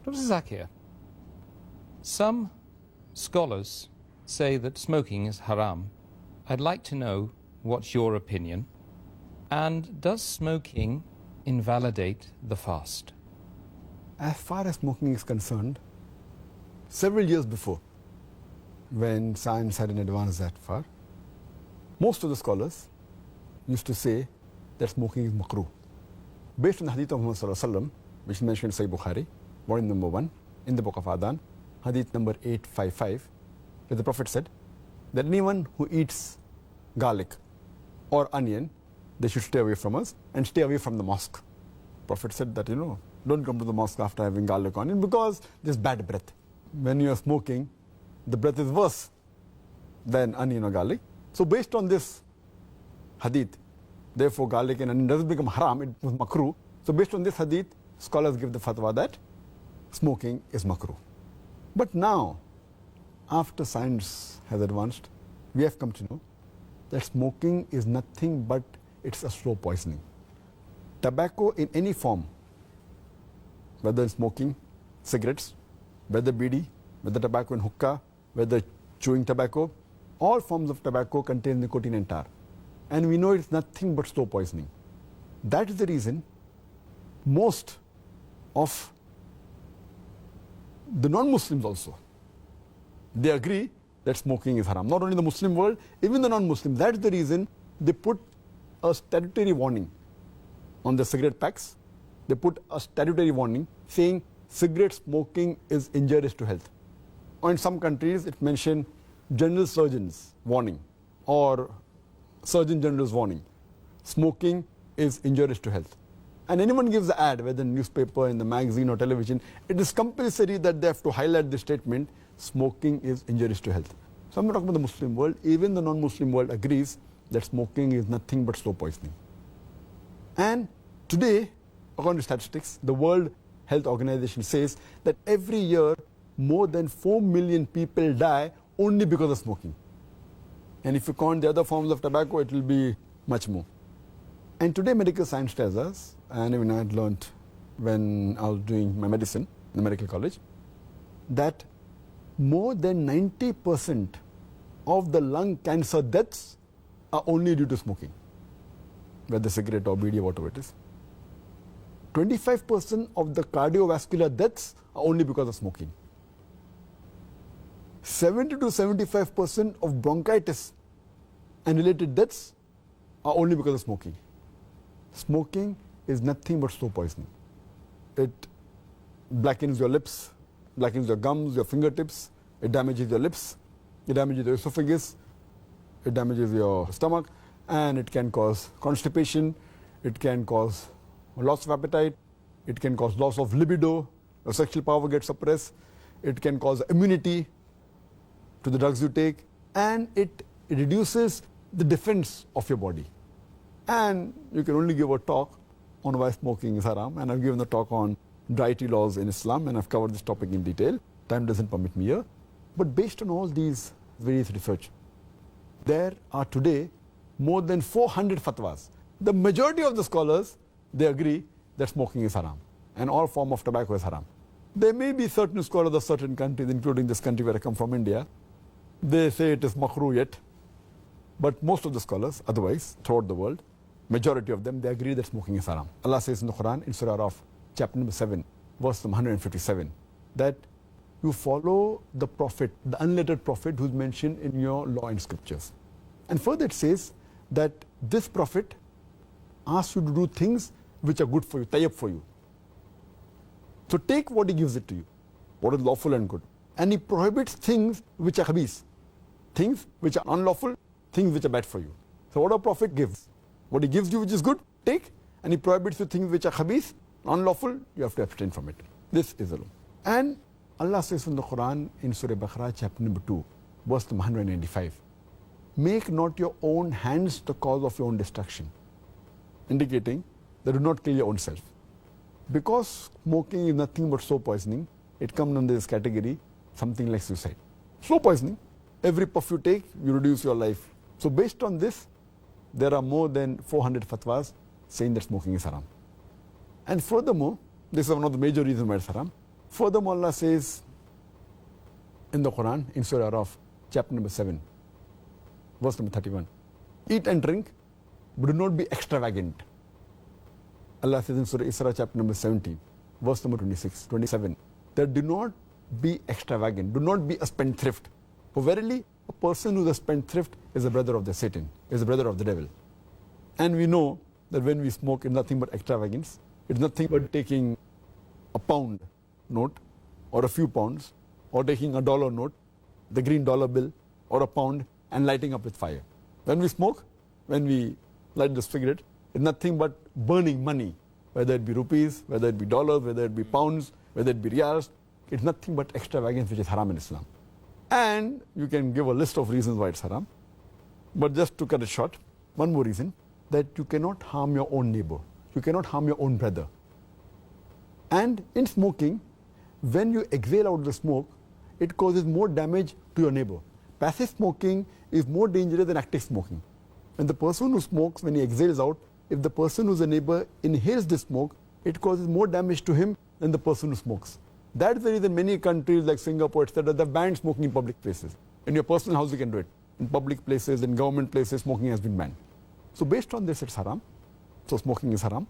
Dr. Zakir, some scholars say that smoking is haram. I'd like to know what's your opinion. And does smoking invalidate the fast? As far as smoking is concerned, several years before, when science hadn't advanced that far, most of the scholars used to say that smoking is makruh. Based on the hadith of Muhammad sallallahu alaihi wasallam, which is mentioned in Sahih Bukhari, volume number 1, in the book of Adhan, hadith number 855, where the Prophet said that anyone who eats garlic or onion, they should stay away from us and stay away from the mosque. Prophet said that, don't come to the mosque after having garlic or onion because there's bad breath. When you are smoking, the breath is worse than onion or garlic. So based on this hadith, therefore garlic and onion doesn't become haram, it was makruh. So based on this hadith, scholars give the fatwa that smoking is makruh. But now, after science has advanced, we have come to know that smoking is nothing but it's a slow poisoning. Tobacco in any form, whether smoking, cigarettes, whether bidi, whether tobacco in hookah, whether chewing tobacco, all forms of tobacco contain nicotine and tar. And we know it's nothing but slow poisoning. That is the reason most of the non-Muslims also, they agree that smoking is haram. Not only the Muslim world, even the non-Muslims. That's the reason they put a statutory warning on the cigarette packs. They put a statutory warning saying cigarette smoking is injurious to health. Or in some countries, it mentioned general surgeon's warning or surgeon general's warning. Smoking is injurious to health. And anyone gives the ad, whether in newspaper, in the magazine or television, it is compulsory that they have to highlight the statement, smoking is injurious to health. So I'm not talking about the Muslim world, even the non-Muslim world agrees that smoking is nothing but slow poisoning. And today, according to statistics, the World Health Organization says that every year more than 4 million people die only because of smoking. And if you count the other forms of tobacco, it will be much more. And today medical science tells us, and even I had learned when I was doing my medicine in the medical college, that more than 90% of the lung cancer deaths are only due to smoking, whether cigarette or bidi or whatever it is. 25% of the cardiovascular deaths are only because of smoking. 70 to 75% of bronchitis and related deaths are only because of smoking. Smoking is nothing but slow poisoning. It blackens your lips, blackens your gums, your fingertips, it damages your lips, it damages your esophagus, it damages your stomach, and it can cause constipation, it can cause loss of appetite, it can cause loss of libido, your sexual power gets suppressed, it can cause immunity to the drugs you take, and it reduces the defense of your body. And you can only give a talk on why smoking is haram, and I've given a talk on dietary laws in Islam, and I've covered this topic in detail. Time doesn't permit me here. But based on all these various research, there are today more than 400 fatwas. The majority of the scholars, they agree that smoking is haram, and all form of tobacco is haram. There may be certain scholars of certain countries, including this country where I come from, India, they say it is makruh yet. But most of the scholars, otherwise, throughout the world, majority of them, they agree that smoking is haram. Allah says in the Quran, in Surah Araf, chapter number 7, verse number 157, that you follow the Prophet, the unlettered Prophet who's mentioned in your law and scriptures. And further it says that this Prophet asks you to do things which are good for you, tayyib for you. So take what he gives it to you, what is lawful and good. And he prohibits things which are khabith, things which are unlawful, things which are bad for you. So what a Prophet gives, what he gives you which is good, take, and he prohibits you things which are khabith, unlawful, you have to abstain from it. This is the law. And Allah says in the Quran, in Surah Baqarah, chapter number 2, verse number 195, make not your own hands the cause of your own destruction, indicating that do not kill your own self. Because smoking is nothing but slow poisoning, it comes under this category, something like suicide. Slow poisoning, every puff you take, you reduce your life. So based on this, there are more than 400 fatwas saying that smoking is haram. And furthermore, this is one of the major reasons why it's haram. Furthermore, Allah says in the Quran, in Surah Araf, chapter number 7, verse number 31, eat and drink, but do not be extravagant. Allah says in Surah Isra, chapter number 17, verse number 27, that do not be extravagant, do not be a spendthrift. For verily, a person who is a spendthrift is a brother of the Satan, is a brother of the devil. And we know that when we smoke, it's nothing but extravagance. It's nothing but taking a pound note or a few pounds, or taking a dollar note, the green dollar bill, or a pound, and lighting up with fire. When we smoke, when we light the cigarette, it's nothing but burning money, whether it be rupees, whether it be dollars, whether it be pounds, whether it be riyals. It's nothing but extravagance, which is haram in Islam. And you can give a list of reasons why it's haram. But just to cut it short, one more reason, that you cannot harm your own neighbor. You cannot harm your own brother. And in smoking, when you exhale out the smoke, it causes more damage to your neighbor. Passive smoking is more dangerous than active smoking. And the person who smokes, when he exhales out, if the person who's a neighbor inhales the smoke, it causes more damage to him than the person who smokes. That's the reason many countries like Singapore, etc., they've banned smoking in public places. In your personal house, you can do it. In public places, in government places, smoking has been banned. So based on this, it's haram. So smoking is haram.